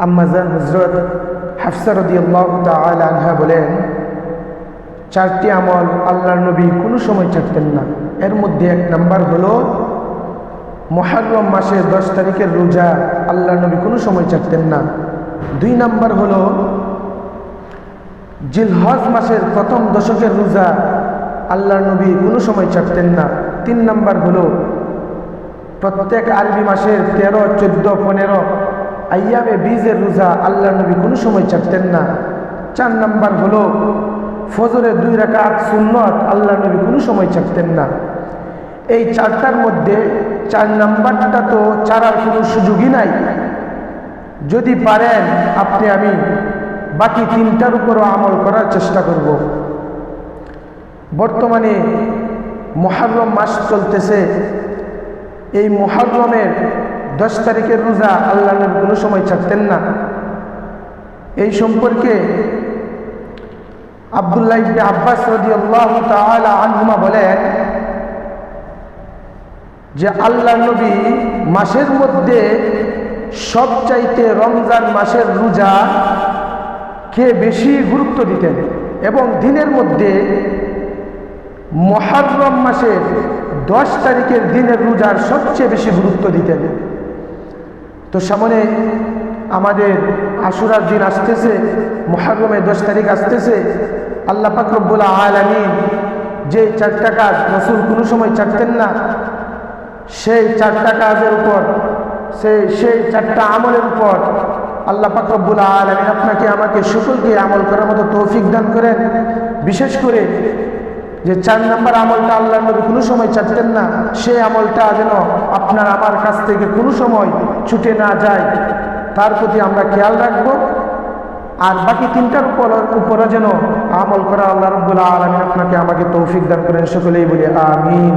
আম্মাজান হযরত হাফসা রাদিয়াল্লাহু তাআলা আনহা বলেন, চারটি আমল আল্লাহর নবী কোনো সময় ছাড়তেন না। এর মধ্যে এক নাম্বার হলো মুহররম মাসের 10 তারিখের রোজা আল্লাহর নবী কোনো সময় ছাড়তেন না। 2 নাম্বার হলো জিলহজ মাসের প্রথম দশকের রোজা আল্লাহর নবী কোনো সময় ছাড়তেন না। 3 নাম্বার হলো প্রত্যেক আরবি মাসের 13, 14, 15 আইয়ামে বীজের রোজা আল্লাহর নবী কোনো সময় ছাড়তেন না। 4 নাম্বার হলো ফজরের 2 রাকাত সুন্নত আল্লাহর নবী কোনো সময় ছাড়তেন না। এই 4টার মধ্যে 4 নাম্বারটা তো ছাড়ার কোনো সুযোগই নাই। যদি পারেন আপনি আমি বাকি 3টার উপরও আমল করার চেষ্টা করব। বর্তমানে মুহররম মাস চলতেছে। এই মুহররমের 10 তারিখের রোজা আল্লাহর নবী কোনো সময় ছাড়তেন না। এই সম্পর্কে আব্দুল্লাহ ইবনে আব্বাস রাদিয়াল্লাহু তাআলা আনহুমা বলেন যে আল্লাহর নবী মাসের মধ্যে সবচাইতে রমজান মাসের রোজা কে বেশি গুরুত্ব দিতেন এবং দিনের মধ্যে মুহররম মাসের 10 তারিখের দিনের রোজার সবচেয়ে বেশি গুরুত্ব দিতেন। তো সামনে আমাদের আশুরার দিন আসতেছে, মুহররমের 10 তারিখ আসতেছে। আল্লাহ পাক রব্বুল আলামিন যে 4টা কাজ রাসূল কোনো সময় ছাড়তেন না, সেই 4টা কাজের উপর সেই 4টা আমলের উপর আল্লাহ পাক রব্বুল আলামিন আপনাকে আমাকে সকলকে আমল করার মতো তৌফিক দান করেন। বিশেষ করে যে 4 নাম্বার আমলটা আল্লাহর নবী কোনো সময় ছাড়তেন না, সেই আমলটা যেন আপনার আমার কাছ থেকে কোনো সময় ছুটে না যায়, তার প্রতি আমরা খেয়াল রাখবো। আর বাকি 3টার উপরও যেন আমল করা আল্লাহ রাব্বুল আলামিন আপনাকে আমাকে তৌফিক দান করেন। সকলেই বলি আমিন।